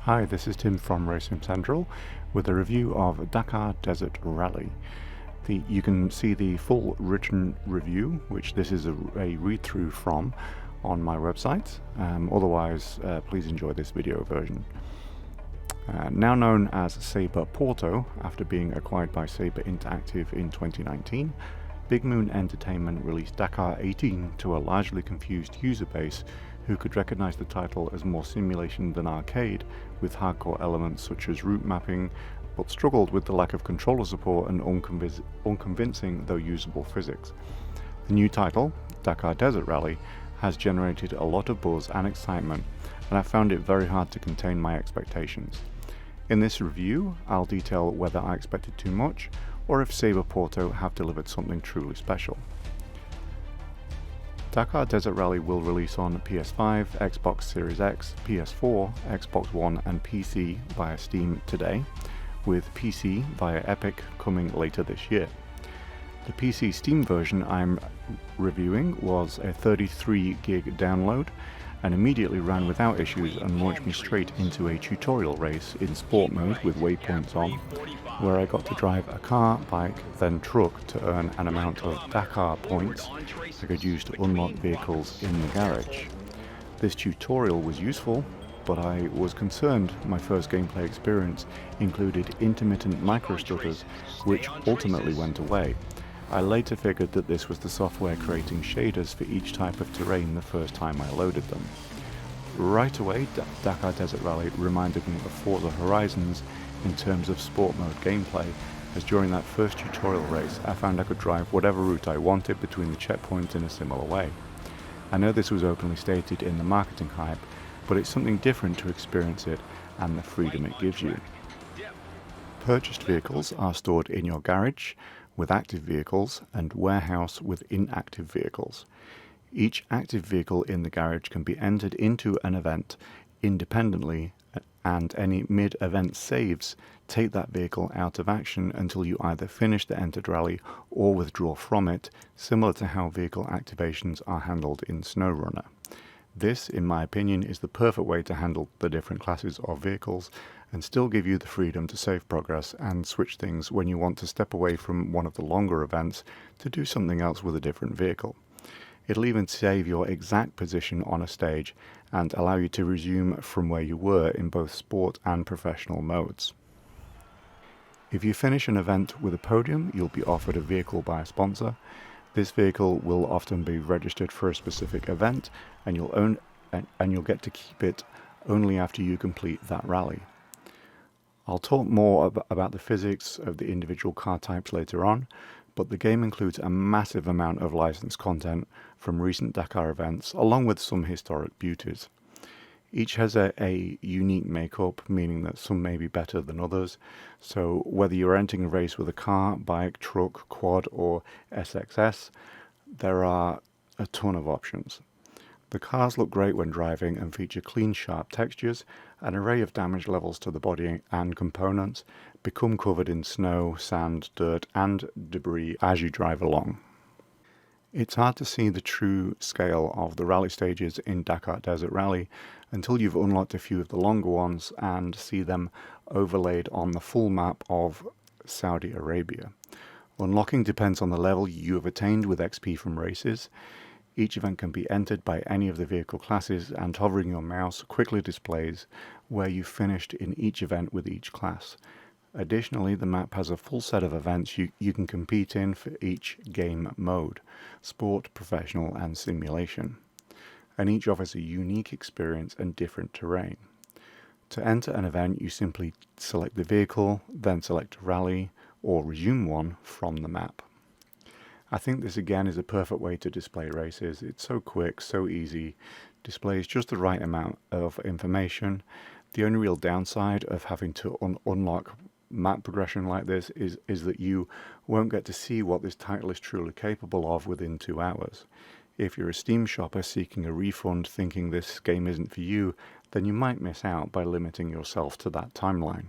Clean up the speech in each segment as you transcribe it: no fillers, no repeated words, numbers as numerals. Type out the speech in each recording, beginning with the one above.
Hi, this is Tim from Racing Central with a review of Dakar Desert Rally. You can see the full written review, which this is a read-through from, on my website. Otherwise, please enjoy this video version. Now known as Sabre Porto, after being acquired by Sabre Interactive in 2019, Big Moon Entertainment released Dakar 18 to a largely confused user base who could recognize the title as more simulation than arcade, with hardcore elements such as route mapping, but struggled with the lack of controller support and unconvincing though usable physics. The new title, Dakar Desert Rally, has generated a lot of buzz and excitement, and I found it very hard to contain my expectations. In this review, I'll detail whether I expected too much, or if Sabre Porto have delivered something truly special. Dakar Desert Rally will release on PS5, Xbox Series X, PS4, Xbox One and PC via Steam today, with PC via Epic coming later this year. The PC Steam version I'm reviewing was a 33 gig download and immediately ran without issues and launched me straight into a tutorial race in sport mode with waypoints on, where I got to drive a car, bike, then truck to earn an amount of Dakar points I could use to unlock vehicles in the garage. This tutorial was useful, but I was concerned my first gameplay experience included intermittent microstutters, which ultimately went away. I later figured that this was the software creating shaders for each type of terrain the first time I loaded them. Right away, Dakar Desert Rally reminded me of Forza Horizons in terms of sport mode gameplay, as during that first tutorial race I found I could drive whatever route I wanted between the checkpoints in a similar way. I know this was openly stated in the marketing hype, but it's something different to experience it and the freedom it gives you. Purchased vehicles are stored in your garage with active vehicles and warehouse with inactive vehicles. Each active vehicle in the garage can be entered into an event independently, and any mid-event saves take that vehicle out of action until you either finish the entered rally or withdraw from it, similar to how vehicle activations are handled in SnowRunner. This, in my opinion, is the perfect way to handle the different classes of vehicles and still give you the freedom to save progress and switch things when you want to step away from one of the longer events to do something else with a different vehicle. It'll even save your exact position on a stage and allow you to resume from where you were in both sport and professional modes. If you finish an event with a podium, you'll be offered a vehicle by a sponsor. This vehicle will often be registered for a specific event, and you'll get to keep it only after you complete that rally. I'll talk more about the physics of the individual car types later on, but the game includes a massive amount of licensed content from recent Dakar events, along with some historic beauties. Each has a unique makeup, meaning that some may be better than others, so whether you're entering a race with a car, bike, truck, quad or SXS, there are a ton of options. The cars look great when driving and feature clean, sharp textures. An array of damage levels to the body and components become covered in snow, sand, dirt and debris as you drive along. It's hard to see the true scale of the rally stages in Dakar Desert Rally until you've unlocked a few of the longer ones and see them overlaid on the full map of Saudi Arabia. Unlocking depends on the level you have attained with XP from races. Each event can be entered by any of the vehicle classes, and hovering your mouse quickly displays where you finished in each event with each class. Additionally, the map has a full set of events you can compete in for each game mode: sport, professional and simulation. And each offers a unique experience and different terrain. To enter an event, you simply select the vehicle, then select a rally or resume one from the map. I think this again is a perfect way to display races. It's so quick, so easy, displays just the right amount of information. The only real downside of having to unlock map progression like this is that you won't get to see what this title is truly capable of within 2 hours. If you're a Steam shopper seeking a refund thinking this game isn't for you, then you might miss out by limiting yourself to that timeline.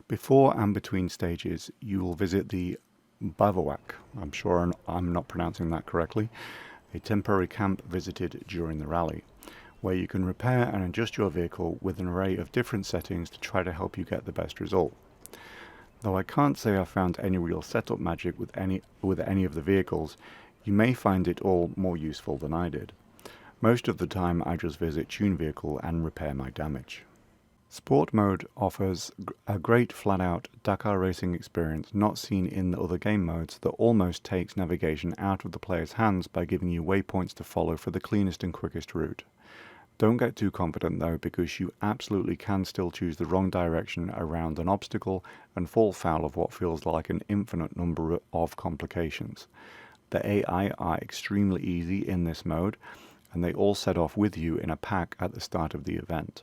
Before and between stages, you will visit the Bivouac, I'm sure I'm not pronouncing that correctly, a temporary camp visited during the rally. where you can repair and adjust your vehicle with an array of different settings to try to help you get the best result. Though I can't say I found any real setup magic with any of the vehicles, you may find it all more useful than I did. Most of the time I just visit tune vehicle and repair my damage. Sport mode offers a great flat-out Dakar racing experience not seen in the other game modes that almost takes navigation out of the player's hands by giving you waypoints to follow for the cleanest and quickest route. Don't get too confident though, because you absolutely can still choose the wrong direction around an obstacle and fall foul of what feels like an infinite number of complications. The AI are extremely easy in this mode, and they all set off with you in a pack at the start of the event.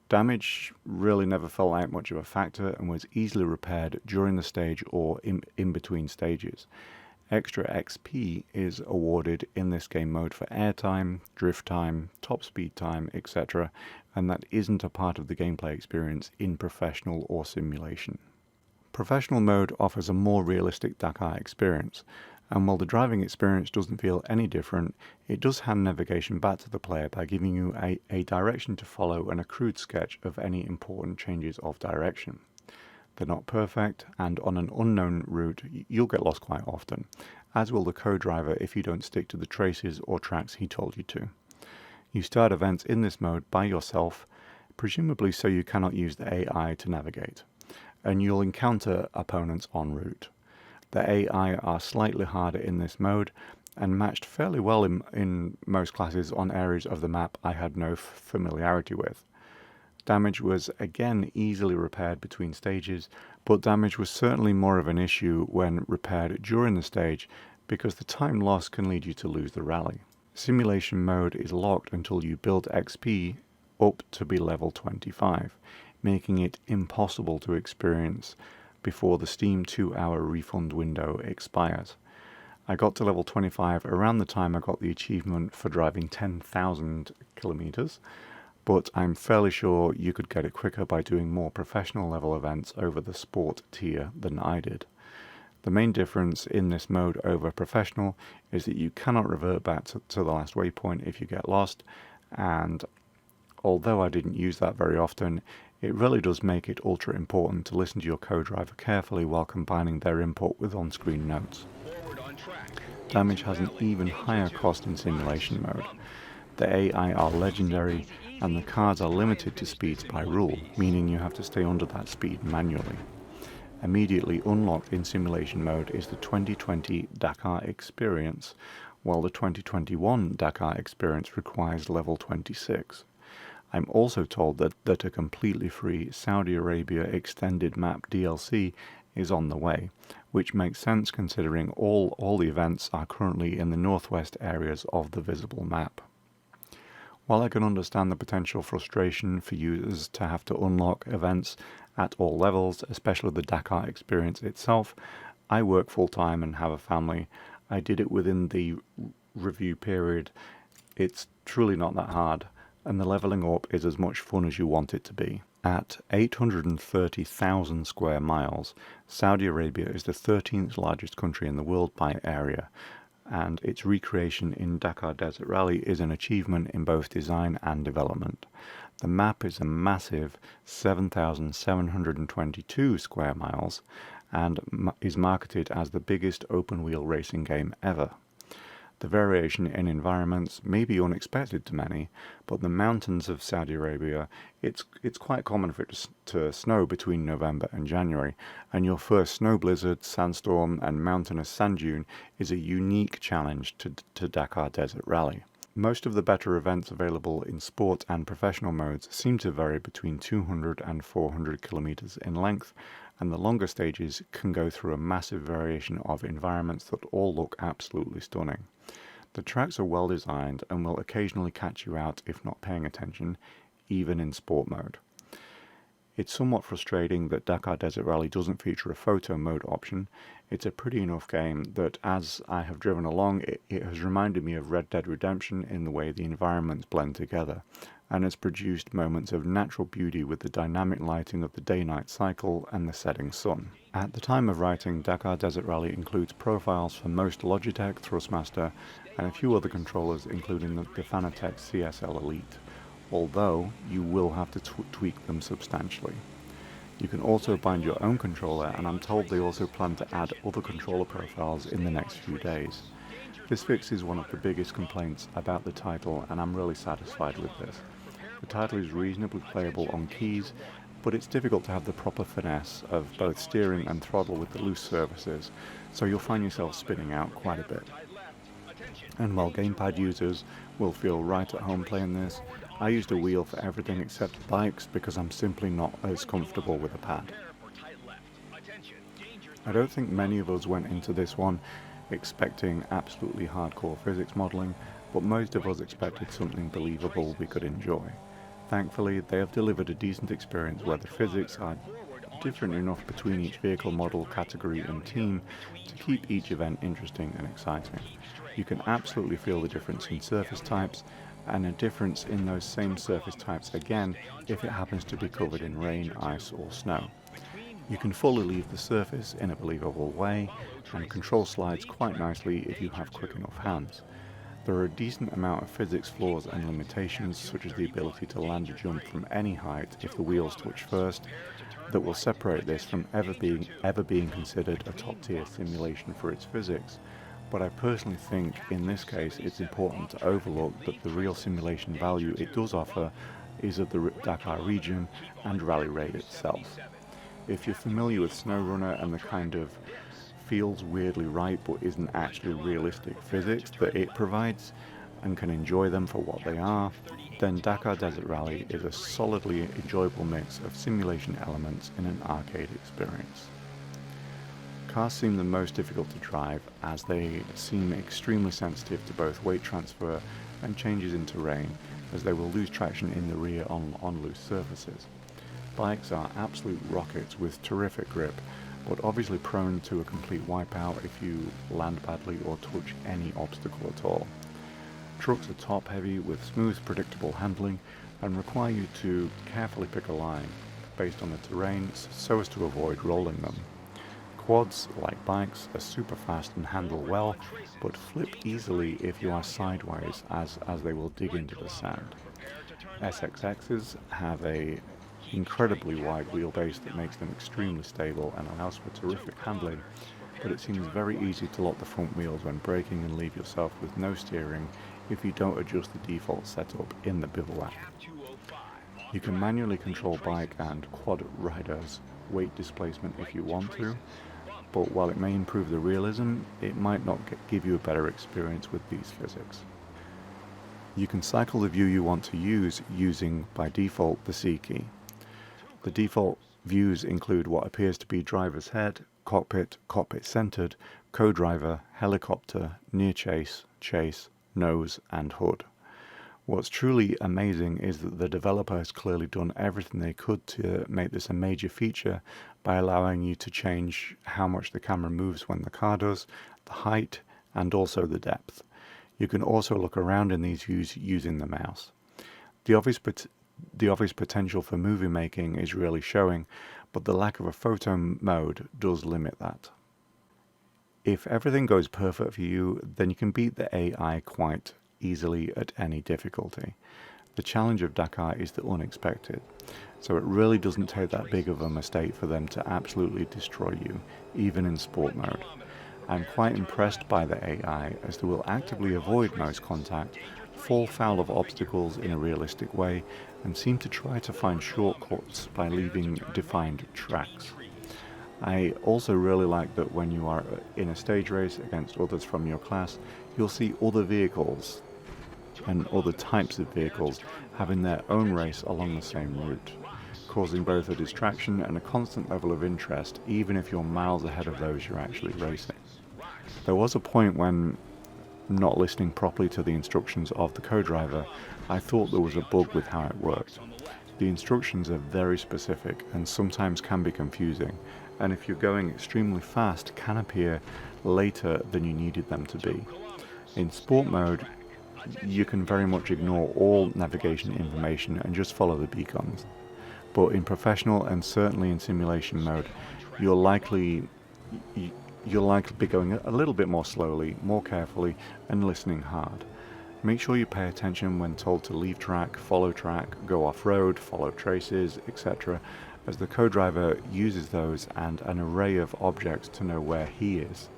Damage really never felt like much of a factor and was easily repaired during the stage or in between stages. Extra XP is awarded in this game mode for airtime, drift time, top speed time, etc., and that isn't a part of the gameplay experience in professional or simulation. Professional mode offers a more realistic Dakar experience, and while the driving experience doesn't feel any different, it does hand navigation back to the player by giving you a direction to follow and a crude sketch of any important changes of direction. They're not perfect, and on an unknown route you'll get lost quite often, as will the co-driver if you don't stick to the traces or tracks he told you to. You start events in this mode by yourself, presumably so you cannot use the AI to navigate, and you'll encounter opponents en route. The AI are slightly harder in this mode, and matched fairly well in most classes on areas of the map I had no familiarity with. Damage was again easily repaired between stages, but damage was certainly more of an issue when repaired during the stage, because the time lost can lead you to lose the rally. Simulation mode is locked until you build XP up to be level 25, making it impossible to experience before the Steam 2-hour refund window expires. I got to level 25 around the time I got the achievement for driving 10,000 kilometers, but I'm fairly sure you could get it quicker by doing more professional level events over the sport tier than I did. The main difference in this mode over professional is that you cannot revert back to the last waypoint if you get lost, and although I didn't use that very often, it really does make it ultra important to listen to your co-driver carefully while combining their input with on-screen notes. Damage has an even higher cost in simulation mode. The AI are legendary, and the cars are limited to speeds by rule, meaning you have to stay under that speed manually. Immediately unlocked in simulation mode is the 2020 Dakar Experience, while the 2021 Dakar Experience requires level 26. I'm also told that a completely free Saudi Arabia extended map DLC is on the way, which makes sense considering all the events are currently in the northwest areas of the visible map. While I can understand the potential frustration for users to have to unlock events at all levels, especially the Dakar experience itself, I work full-time and have a family. I did it within the review period. It's truly not that hard, and the leveling up is as much fun as you want it to be. At 830,000 square miles, Saudi Arabia is the 13th largest country in the world by area, and its recreation in Dakar Desert Rally is an achievement in both design and development. The map is a massive 7,722 square miles and is marketed as the biggest open-wheel racing game ever. The variation in environments may be unexpected to many, but the mountains of Saudi Arabia, it's quite common for it to snow between November and January, and your first snow blizzard, sandstorm and mountainous sand dune is a unique challenge to Dakar Desert Rally. Most of the better events available in sport and professional modes seem to vary between 200 and 400 kilometers in length, and the longer stages can go through a massive variation of environments that all look absolutely stunning. The tracks are well designed and will occasionally catch you out if not paying attention, even in sport mode. It's somewhat frustrating that Dakar Desert Rally doesn't feature a photo mode option. It's a pretty enough game that as I have driven along, it has reminded me of Red Dead Redemption in the way the environments blend together, and has produced moments of natural beauty with the dynamic lighting of the day-night cycle and the setting sun. At the time of writing, Dakar Desert Rally includes profiles for most Logitech, Thrustmaster, and a few other controllers, including the Fanatec CSL Elite, although you will have to tweak them substantially. You can also bind your own controller, and I'm told they also plan to add other controller profiles in the next few days. This fixes one of the biggest complaints about the title, and I'm really satisfied with this. The title is reasonably playable on keys, but it's difficult to have the proper finesse of both steering and throttle with the loose surfaces, so you'll find yourself spinning out quite a bit. And while gamepad users will feel right at home playing this, I used a wheel for everything except bikes because I'm simply not as comfortable with a pad. I don't think many of us went into this one expecting absolutely hardcore physics modelling, but most of us expected something believable we could enjoy. Thankfully, they have delivered a decent experience where the physics are different enough between each vehicle model, category and team to keep each event interesting and exciting. You can absolutely feel the difference in surface types, and a difference in those same surface types again if it happens to be covered in rain, ice or snow. You can fully leave the surface in a believable way and control slides quite nicely if you have quick enough hands. There are a decent amount of physics flaws and limitations, such as the ability to land a jump from any height if the wheels touch first, that will separate this from ever being considered a top-tier simulation for its physics. But I personally think in this case it's important to overlook that the real simulation value it does offer is of the Dakar region and Rally Raid itself. If you're familiar with SnowRunner and the kind of feels weirdly right but isn't actually realistic physics that it provides and can enjoy them for what they are, then Dakar Desert Rally is a solidly enjoyable mix of simulation elements in an arcade experience. Cars seem the most difficult to drive as they seem extremely sensitive to both weight transfer and changes in terrain, as they will lose traction in the rear on loose surfaces. Bikes are absolute rockets with terrific grip, but obviously prone to a complete wipeout if you land badly or touch any obstacle at all. Trucks are top heavy with smooth, predictable handling and require you to carefully pick a line based on the terrain so as to avoid rolling them. Quads, like bikes, are super fast and handle well, but flip easily if you are sideways as they will dig into the sand. SXXs have a incredibly wide wheelbase that makes them extremely stable and allows for terrific handling, but it seems very easy to lock the front wheels when braking and leave yourself with no steering if you don't adjust the default setup in the bivouac. You can manually control bike and quad riders' weight displacement if you want to, but while it may improve the realism, it might not give you a better experience with these physics. You can cycle the view you want to use using, by default, the C key. The default views include what appears to be driver's head, cockpit, cockpit centered, co-driver, helicopter, near chase, chase, nose and hood. What's truly amazing is that the developer has clearly done everything they could to make this a major feature by allowing you to change how much the camera moves when the car does, the height and also the depth. You can also look around in these views using the mouse. The obvious potential for movie making is really showing, but the lack of a photo mode does limit that. If everything goes perfect for you, then you can beat the AI quite easily at any difficulty. The challenge of Dakar is the unexpected, so it really doesn't take that big of a mistake for them to absolutely destroy you, even in sport mode. I'm quite impressed by the AI as they will actively avoid most contact, fall foul of obstacles in a realistic way, and seem to try to find shortcuts by leaving defined tracks. I also really like that when you are in a stage race against others from your class, you'll see other vehicles and other types of vehicles having their own race along the same route, causing both a distraction and a constant level of interest, even if you're miles ahead of those you're actually racing. There was a point when, not listening properly to the instructions of the co-driver, I thought there was a bug with how it worked. The instructions are very specific and sometimes can be confusing, and if you're going extremely fast, can appear later than you needed them to be. In sport mode, you can very much ignore all navigation information and just follow the beacons. But in professional and certainly in simulation mode, you'll likely be going a little bit more slowly, more carefully, and listening hard. Make sure you pay attention when told to leave track, follow track, go off-road, follow traces, etc., as the co-driver uses those and an array of objects to know where he is.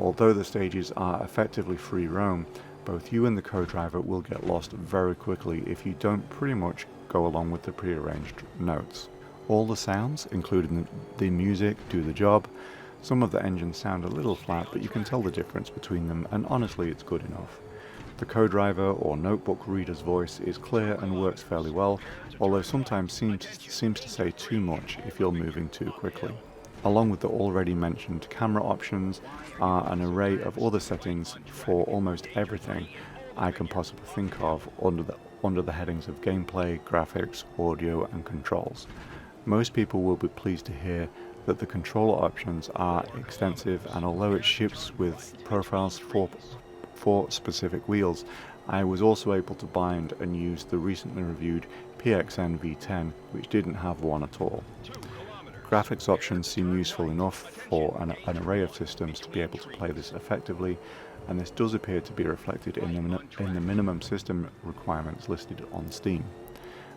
Although the stages are effectively free roam, both you and the co-driver will get lost very quickly if you don't pretty much go along with the prearranged notes. All the sounds, including the music, do the job. Some of the engines sound a little flat, but you can tell the difference between them, and honestly it's good enough. The co-driver or notebook reader's voice is clear and works fairly well, although sometimes seems to say too much if you're moving too quickly. Along with the already mentioned camera options are an array of other settings for almost everything I can possibly think of under the headings of gameplay, graphics, audio and controls. Most people will be pleased to hear that the controller options are extensive, and although it ships with profiles for specific wheels, I was also able to bind and use the recently reviewed PXN V10, which didn't have one at all. Graphics options seem useful enough for an array of systems to be able to play this effectively, and this does appear to be reflected in the minimum system requirements listed on Steam.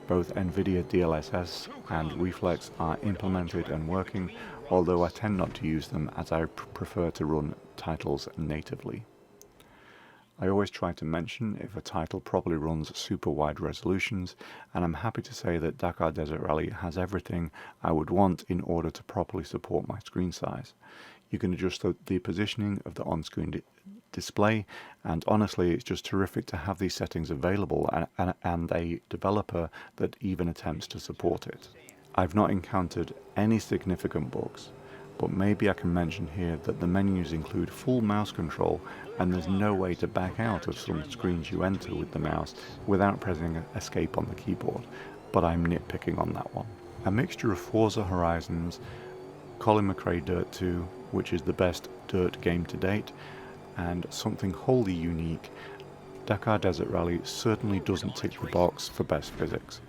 Both NVIDIA DLSS and Reflex are implemented and working, although I tend not to use them as I prefer to run titles natively. I always try to mention if a title probably runs super wide resolutions, and I'm happy to say that Dakar Desert Rally has everything I would want in order to properly support my screen size. You can adjust the positioning of the on-screen display, and honestly it's just terrific to have these settings available and a developer that even attempts to support it. I've not encountered any significant bugs, but maybe I can mention here that the menus include full mouse control, and there's no way to back out of some screens you enter with the mouse without pressing escape on the keyboard, but I'm nitpicking on that one. A mixture of Forza Horizons, Colin McRae Dirt 2, which is the best dirt game to date, and something wholly unique, Dakar Desert Rally certainly doesn't tick the box for best physics,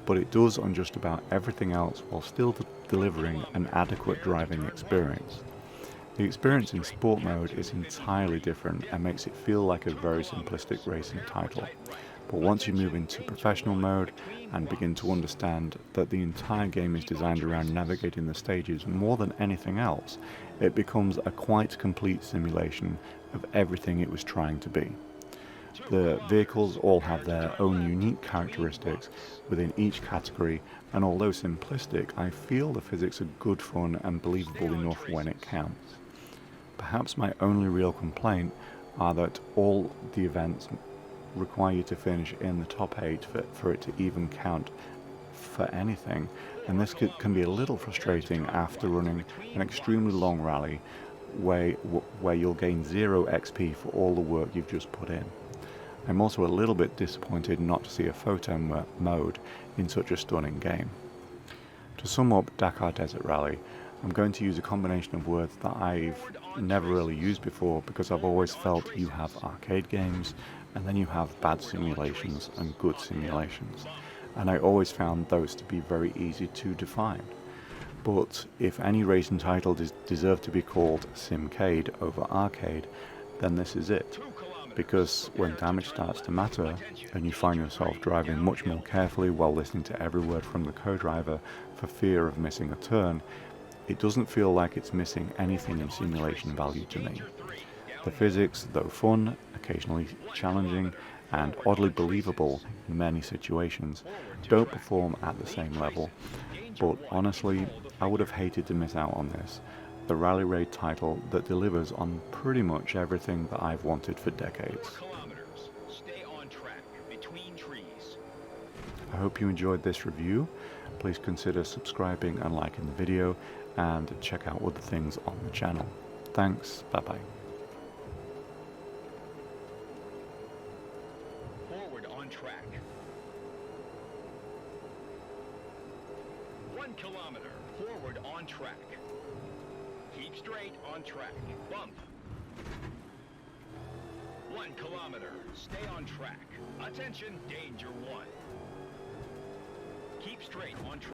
but it does on just about everything else while still delivering an adequate driving experience. The experience in sport mode is entirely different and makes it feel like a very simplistic racing title. But once you move into professional mode and begin to understand that the entire game is designed around navigating the stages more than anything else, it becomes a quite complete simulation of everything it was trying to be. The vehicles all have their own unique characteristics within each category, and although simplistic, I feel the physics are good fun and believable enough when it counts. Perhaps my only real complaint are that all the events require you to finish in the top 8 for it to even count for anything, and this can be a little frustrating after running an extremely long rally where you'll gain 0 XP for all the work you've just put in. I'm also a little bit disappointed not to see a photo mode in such a stunning game. To sum up Dakar Desert Rally, I'm going to use a combination of words that I've never really used before, because I've always felt you have arcade games and then you have bad simulations and good simulations, and I always found those to be very easy to define. But if any racing title deserved to be called Simcade over arcade, then this is it. Because when damage starts to matter and you find yourself driving much more carefully while listening to every word from the co-driver for fear of missing a turn, it doesn't feel like it's missing anything in simulation value to me. The physics, though fun, occasionally challenging, and oddly believable in many situations, don't perform at the same level, but honestly, I would have hated to miss out on this, the Rally Raid title that delivers on pretty much everything that I've wanted for decades. I hope you enjoyed this review. Please consider subscribing and liking the video, and check out other things on the channel. Thanks, bye bye. Forward on track. 1 kilometer, forward on track. Keep straight on track. Bump. 1 kilometer. Stay on track. Attention, danger 1. Keep straight on track.